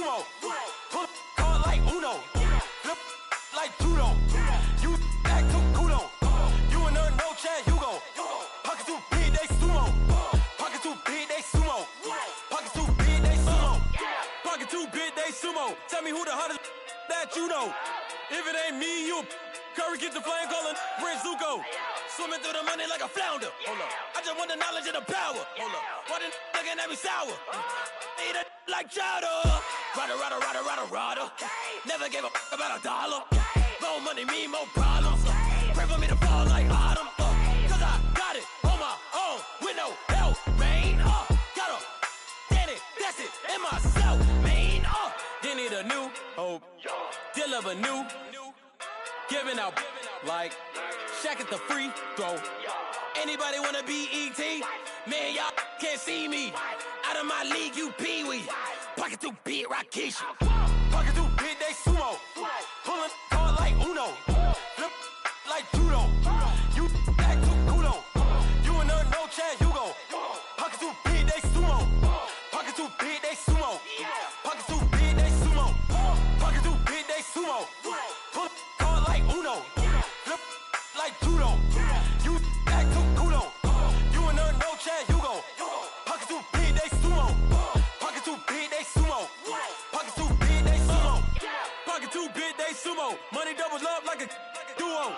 sumo. Pull card like Uno. Flip like judo. You act too kudo. You and her no Chad Hugo. Pocket too big, they sumo. Pocket too big, they sumo. Pocket too big, they sumo. Pocket too big, they sumo. Tell me who the hottest that you know. If it ain't me, you Curry get the flame calling Prince Zuko. Swimming through the money like a flounder. Hold up. I just want the knowledge and the power. Hold up. Why the looking at me sour? Eat it like chowder. Rada. Never gave a about a dollar. More money mean more problems. Pray for me to fall like autumn. Cause I got it on my own with no help, man. Got a daddy, that's it, in myself, man. They need a new hope. Deal of a new. Giving out like Shaq at the free throw. Anybody wanna be E.T.? Man, y'all can't see me. Out of my league, you pee-wee. Pocket too big, Rakishi. Pocket too big, they sumo. Pulling card like Uno. Flip like judo. You act too kudo. You and her no Chad Hugo. Pocket too big, they sumo. Pocket too big, they sumo. Pocket too big, they sumo. Pocket too big, they sumo. Pull card like Uno. Flip like judo. You act too kudo. You and her no Chad Hugo. Pocket too big, they sumo. Pocket too big, they sumo. Pocket too big, they sumo. Pocket too big, they sumo. Money doubles up like a duo.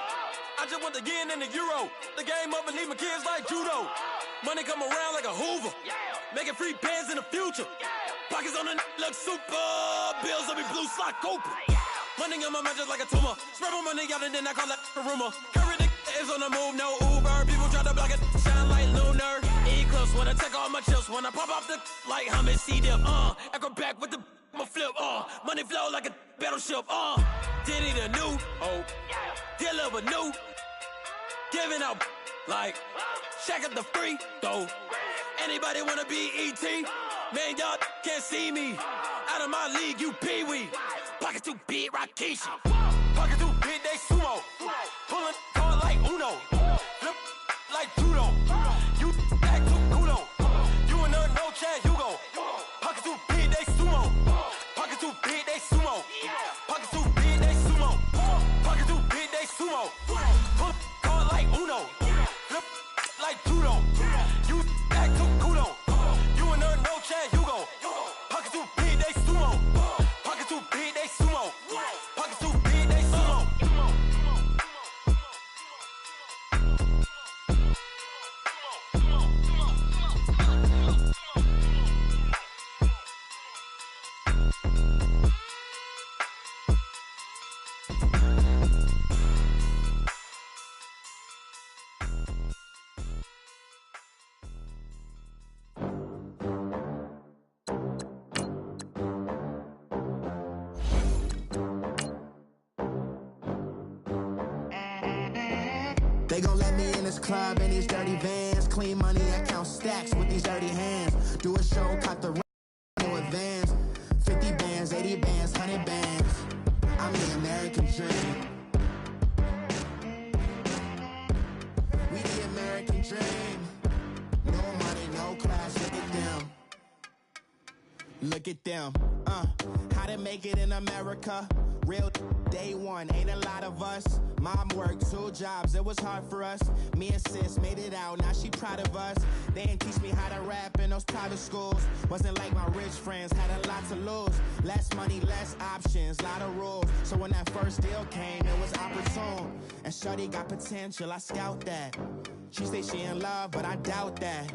I just want the yen and the euro. The game up and leave my kids like judo. Money come around like a Hoover. Making free bands in the future. Pockets on the look super. Bills on me blue slot Cooper. Money on my mind just like a tumor. Spread my money out and then I call that a rumor. Curry the is on the move, no Uber. People try to block it, shine like lunar. Eclipse when I take all my chips. When I pop off the like hummus, see them. Echo back with the my flip. Money flow like a battleship. Did it a new hope. Deal of a new. Giving out like Shaq at the free throw. Anybody wanna be E.T.? Man, y'all can't see me. Out of my league, you pee-wee. Pocket too big, Rakishi. Pocket too big, they sumo. Pulling card like Uno. Flip like judo. You act too kudo. You and her no Chad Hugo. Pocket too big, they sumo. Pocket too big, they sumo. Pocket too big, they sumo. Pocket too big, they sumo. Pull card like Uno. Flip like judo. You act too kudo. You and her no Chad Hugo. Pocket too big, they sumo. Pocket too big, they sumo. Pocket too big, they sumo. They gon' let me in this club in these dirty vans. Clean money, I count stacks with these dirty hands. Do a show, cut the no advance. 50 bands, 80 bands, 100 bands. I'm the American dream. We the American dream. No money, no class, look at them. Look at them, how to make it in America. Real day one, ain't a lot of us. Mom worked 2 jobs, it was hard for us. Me and sis made it out, now she proud of us. They didn't teach me how to rap in those private schools. Wasn't like my rich friends, had a lot to lose. Less money, less options, lot of rules. So when that first deal came, it was opportune. And shorty got potential, I scout that. She say she in love, but I doubt that.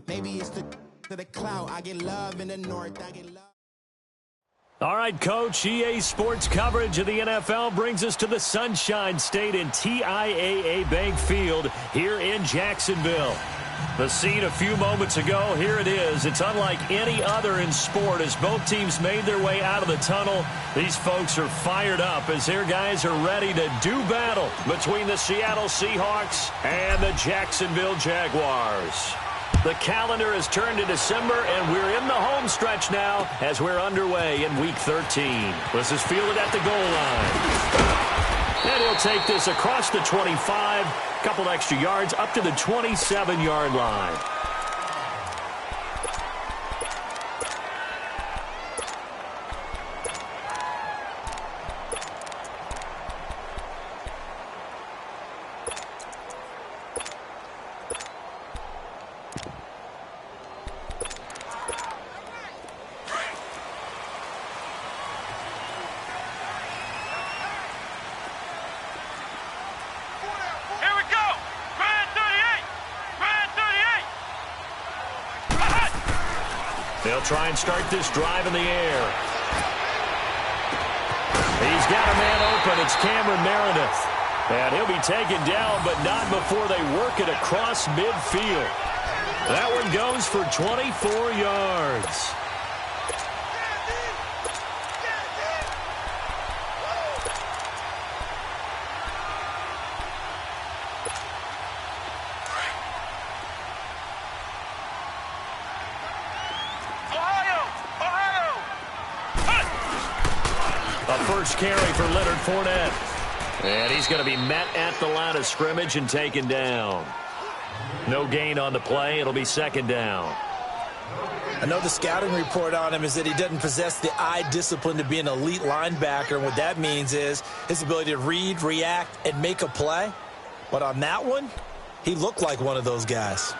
Maybe it's the clout, I get love in the north, I get love. All right, Coach, EA Sports coverage of the NFL brings us to the Sunshine State in TIAA Bank Field here in Jacksonville. The scene a few moments ago, here it is. It's unlike any other in sport as both teams made their way out of the tunnel. These folks are fired up as their guys are ready to do battle between the Seattle Seahawks and the Jacksonville Jaguars. The calendar has turned to December, and we're in the home stretch now as we're underway in Week 13. This is fielded at the goal line. And he'll take this across the 25, couple extra yards up to the 27-yard line. They'll try and start this drive in the air. He's got a man open. It's Cameron Meredith. And he'll be taken down, but not before they work it across midfield. That one goes for 24 yards. A first carry for Leonard Fournette. And he's going to be met at the line of scrimmage and taken down. No gain on the play. It'll be second down. I know the scouting report on him is that he doesn't possess the eye discipline to be an elite linebacker. And what that means is his ability to read, react, and make a play. But on that one, he looked like one of those guys.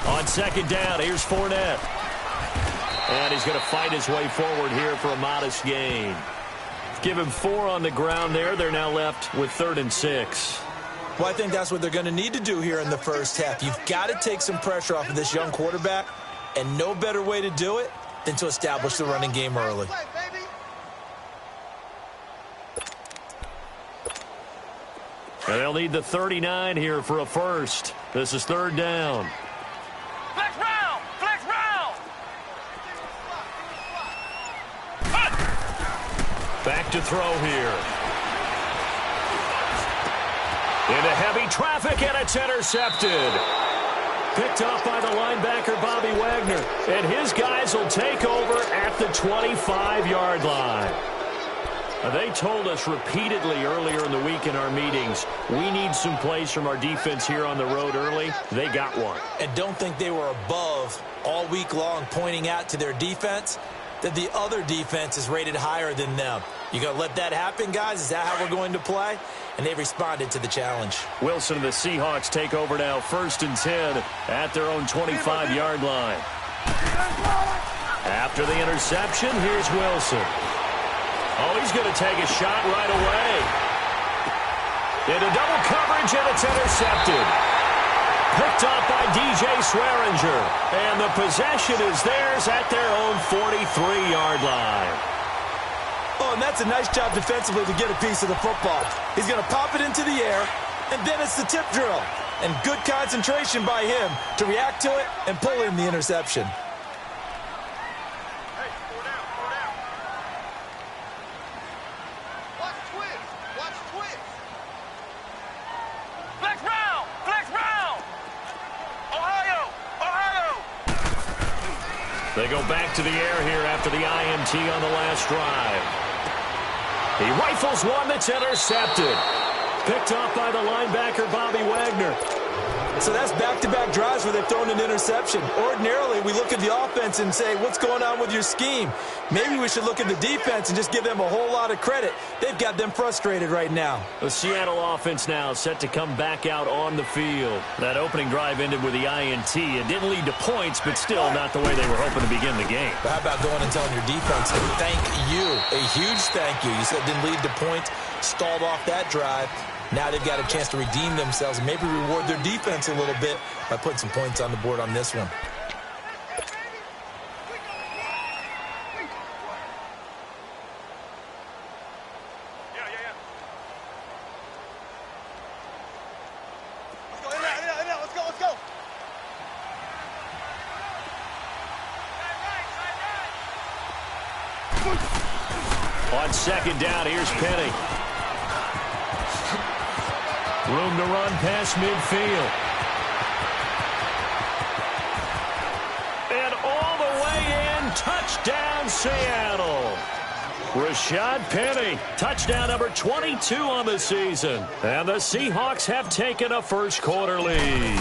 On second down, here's Fournette. And he's going to fight his way forward here for a modest gain. Give him 4 on the ground there. They're now left with 3rd and 6. Well, I think that's what they're going to need to do here in the first half. You've got to take some pressure off of this young quarterback, and no better way to do it than to establish the running game early. And they'll need the 39 here for a first. This is 3rd down. Flex round! Flex round! Back to throw here. Into heavy traffic, and it's intercepted. Picked up by the linebacker, Bobby Wagner. And his guys will take over at the 25-yard line. They told us repeatedly earlier in the week in our meetings, we need some plays from our defense here on the road early. They got one. And don't think they were above all week long pointing out to their defense that the other defense is rated higher than them. You going to let that happen, guys? Is that how we're going to play? And they responded to the challenge. Wilson and the Seahawks take over now, 1st and 10 at their own 25-yard line. After the interception, here's Wilson. Oh, he's going to take a shot right away. Into double coverage, and it's intercepted. Picked up by DJ Swearinger. And the possession is theirs at their own 43-yard line. Oh, and that's a nice job defensively to get a piece of the football. He's going to pop it into the air, and then it's the tip drill. And good concentration by him to react to it and pull in the interception. They go back to the air here after the INT on the last drive. He rifles one that's intercepted. Picked up by the linebacker, Bobby Wagner. So that's back-to-back drives where they've thrown an interception. Ordinarily, we look at the offense and say, what's going on with your scheme? Maybe we should look at the defense and just give them a whole lot of credit. They've got them frustrated right now. The Seattle offense now set to come back out on the field. That opening drive ended with the INT. It didn't lead to points, but still not the way they were hoping to begin the game. But how about going and telling your defense, thank you, a huge thank you. You said it didn't lead to points, stalled off that drive. Now they've got a chance to redeem themselves and maybe reward their defense a little bit by putting some points on the board on this one. Let's go. On second down, here's Penny. Room to run past midfield. And all the way in, touchdown Seattle. Rashad Penny, touchdown number 22 on the season. And the Seahawks have taken a first-quarter lead.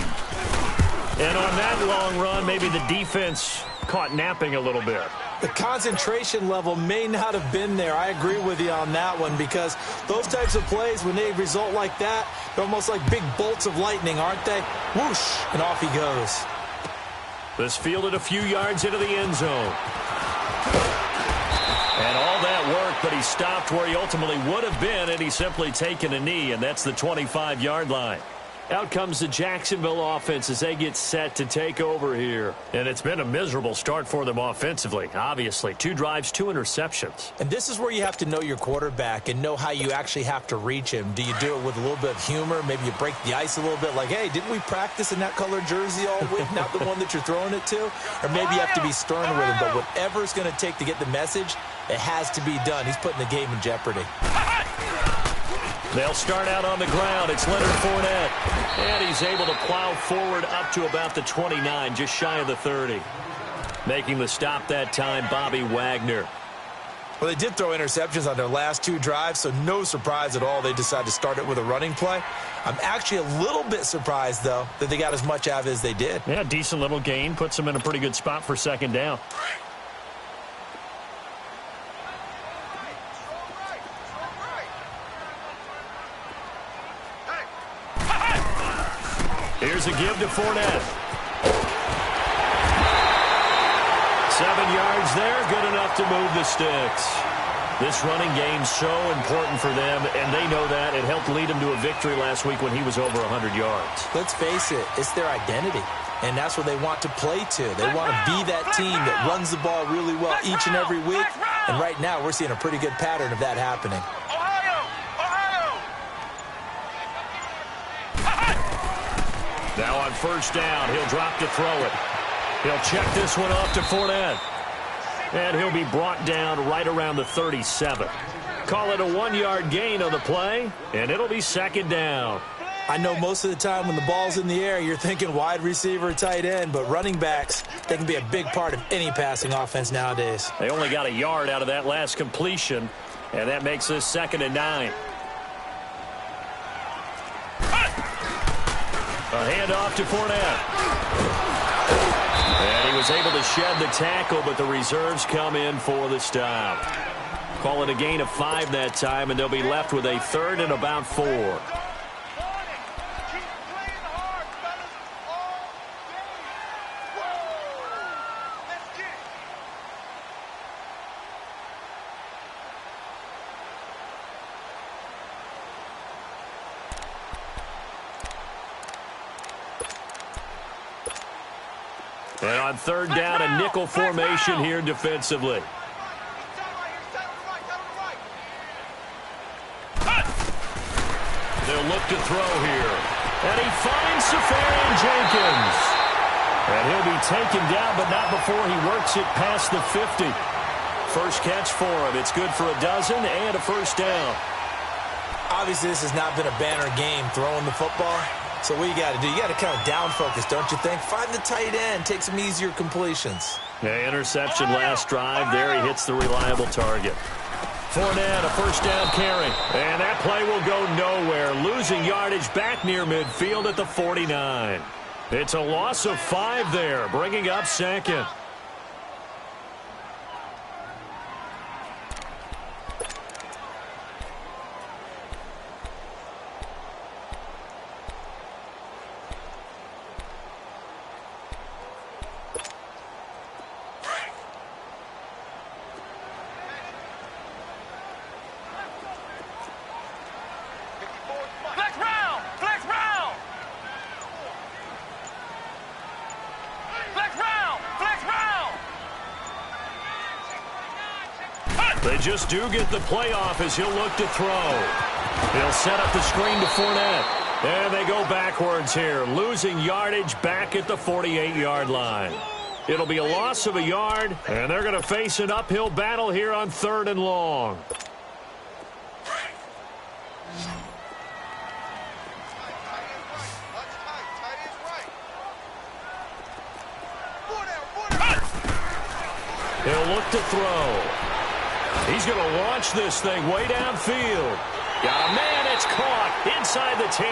And on that long run, maybe the defense caught napping a little bit. The concentration level may not have been there. I agree with you on that one because those types of plays, when they result like that, they're almost like big bolts of lightning, aren't they? Whoosh, and off he goes. This fielded a few yards into the end zone. And all that work but he stopped where he ultimately would have been, and he's simply taken a knee, and that's the 25-yard line. Out comes the Jacksonville offense as they get set to take over here. And it's been a miserable start for them offensively, obviously. 2 drives, 2 interceptions. And this is where you have to know your quarterback and know how you actually have to reach him. Do you do it with a little bit of humor? Maybe you break the ice a little bit, like, hey, didn't we practice in that colored jersey all week, not the one that you're throwing it to? Or maybe you have to be stern with him, but whatever it's going to take to get the message, it has to be done. He's putting the game in jeopardy. They'll start out on the ground. It's Leonard Fournette. And he's able to plow forward up to about the 29, just shy of the 30. Making the stop that time, Bobby Wagner. Well, they did throw interceptions on their last 2 drives, so no surprise at all they decided to start it with a running play. I'm actually a little bit surprised, though, that they got as much out of it as they did. Yeah, decent little gain. Puts them in a pretty good spot for second down. Here's a give to Fournette. 7 yards there, good enough to move the sticks. This running game's so important for them, and they know that. It helped lead them to a victory last week when he was over 100 yards. Let's face it, it's their identity, and that's what they want to play to. They want to be that team that runs the ball really well each and every week, and right now we're seeing a pretty good pattern of that happening. Now on first down, he'll drop to throw it. He'll check this one off to Fournette. And he'll be brought down right around the 37. Call it a 1-yard gain on the play, and it'll be second down. I know most of the time when the ball's in the air, you're thinking wide receiver, tight end, but running backs, they can be a big part of any passing offense nowadays. They only got a yard out of that last completion, and that makes this 2nd and 9. A handoff to Fournette. And he was able to shed the tackle, but the reserves come in for the stop. Call it a gain of 5 that time, and they'll be left with a 3rd and about 4. And on 3rd down, a nickel formation here defensively. They'll look to throw here. And he finds Safarian Jenkins. And he'll be taken down, but not before he works it past the 50. First catch for him. It's good for a dozen and a first down. Obviously, this has not been a banner game throwing the football. So what you got to do, you got to kind of down focus, don't you think? Find the tight end, take some easier completions. Yeah, interception last drive. There he hits the reliable target. Fournette, a first down carry. And that play will go nowhere. Losing yardage back near midfield at the 49. It's a loss of 5 there, bringing up 2nd. They just do get the play off as he'll look to throw. He'll set up the screen to Fournette. And they go backwards here, losing yardage back at the 48-yard line. It'll be a loss of a yard, and they're going to face an uphill battle here on 3rd and long. He'll look to throw. He's going to launch this thing way downfield. Got a man, it's caught inside the 10.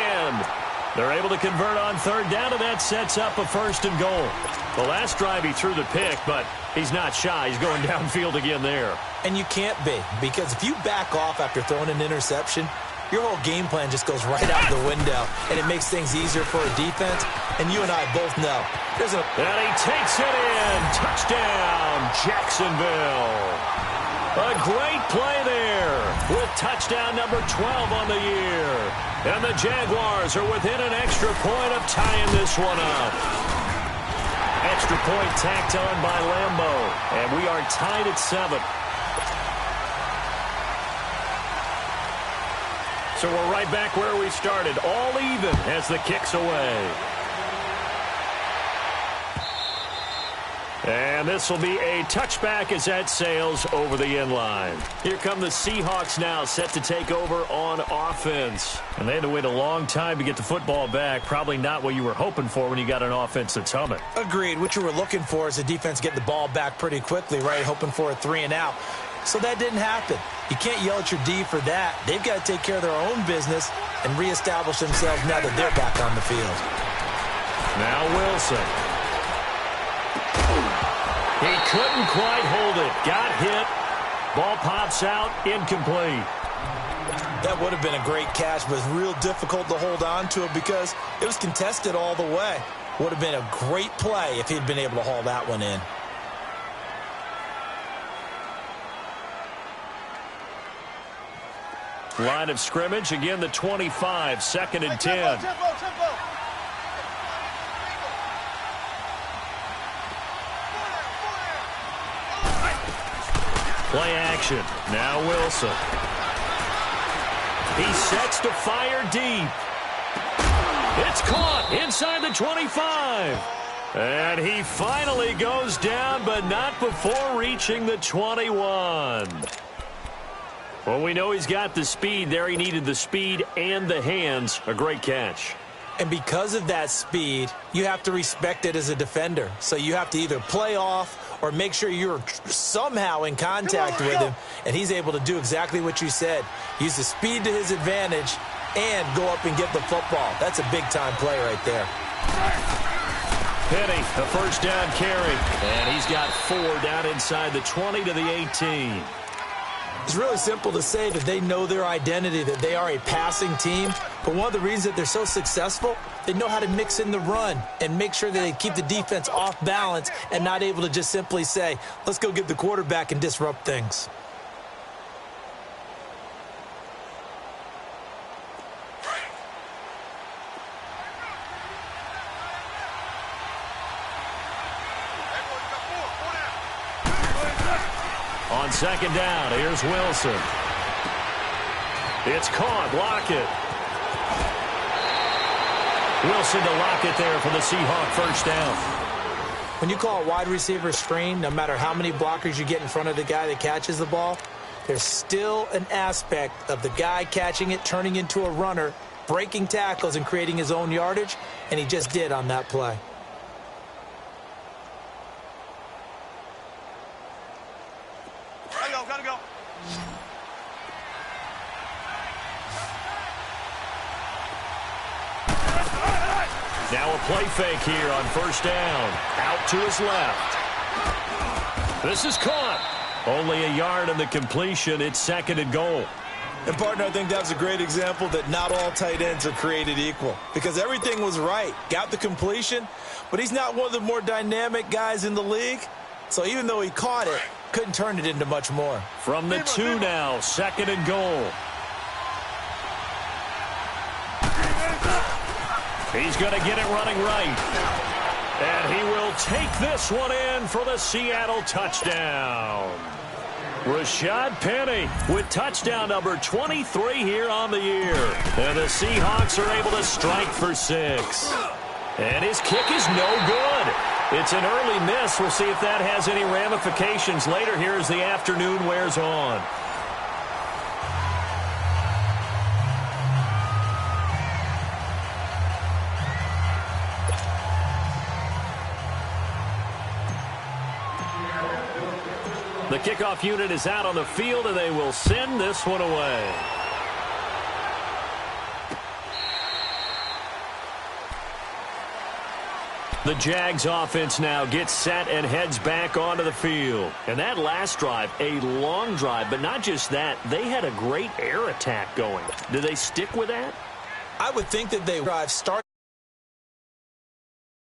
They're able to convert on 3rd down, and that sets up a 1st and goal. The last drive he threw the pick, but he's not shy. He's going downfield again there. And you can't be, because if you back off after throwing an interception, your whole game plan just goes right out the window, and it makes things easier for a defense. And you and I both know. And he takes it in. Touchdown, Jacksonville. A great play there with touchdown number 12 on the year. And the Jaguars are within an extra point of tying this one up. Extra point tacked on by Lambo. And we are tied at 7. So we're right back where we started. All even as the kick's away. And this will be a touchback as that sails over the end line. Here come the Seahawks now, set to take over on offense. And they had to wait a long time to get the football back. Probably not what you were hoping for when you got an offense that's humming. Agreed. What you were looking for is the defense getting the ball back pretty quickly, right? Hoping for a 3-and-out. So that didn't happen. You can't yell at your D for that. They've got to take care of their own business and reestablish themselves now that they're back on the field. Now Wilson. He couldn't quite hold it. Got hit. Ball pops out. Incomplete. That would have been a great catch, but it's real difficult to hold on to it because it was contested all the way. Would have been a great play if he'd been able to haul that one in. Line of scrimmage, again the 25, 2nd and 10. Play action. Now Wilson. He sets to fire deep. It's caught inside the 25. And he finally goes down, but not before reaching the 21. Well, we know he's got the speed there. He needed the speed and the hands. A great catch. And because of that speed, you have to respect it as a defender. So you have to either play off or make sure you're somehow in contact with him. And he's able to do exactly what you said. Use the speed to his advantage and go up and get the football. That's a big-time play right there. Penny, a first down carry. And he's got 4 down inside the 20 to the 18. It's really simple to say that they know their identity, that they are a passing team. But one of the reasons that they're so successful, they know how to mix in the run and make sure that they keep the defense off balance and not able to just simply say, let's go get the quarterback and disrupt things. On 2nd down, here's Wilson. It's caught. Lockett. Wilson to Lockett there for the Seahawk first down. When you call a wide receiver screen, no matter how many blockers you get in front of the guy that catches the ball, there's still an aspect of the guy catching it, turning into a runner, breaking tackles and creating his own yardage, and he just did on that play. Gotta go. Now a play fake here on first down. Out to his left. This is caught. Only a yard on the completion. It's 2nd and goal. And, partner, I think that was a great example that not all tight ends are created equal because everything was right. Got the completion, but he's not one of the more dynamic guys in the league. So even though he caught it, couldn't turn it into much more. From the 2 now, 2nd and goal. He's going to get it running right. And he will take this one in for the Seattle touchdown. Rashad Penny with touchdown number 23 here on the year. And the Seahawks are able to strike for 6. And his kick is no good. It's an early miss. We'll see if that has any ramifications later here as the afternoon wears on. The kickoff unit is out on the field, and they will send this one away. The Jags offense now gets set and heads back onto the field. And that last drive, a long drive, but not just that, they had a great air attack going. Do they stick with that? I would think that they drive start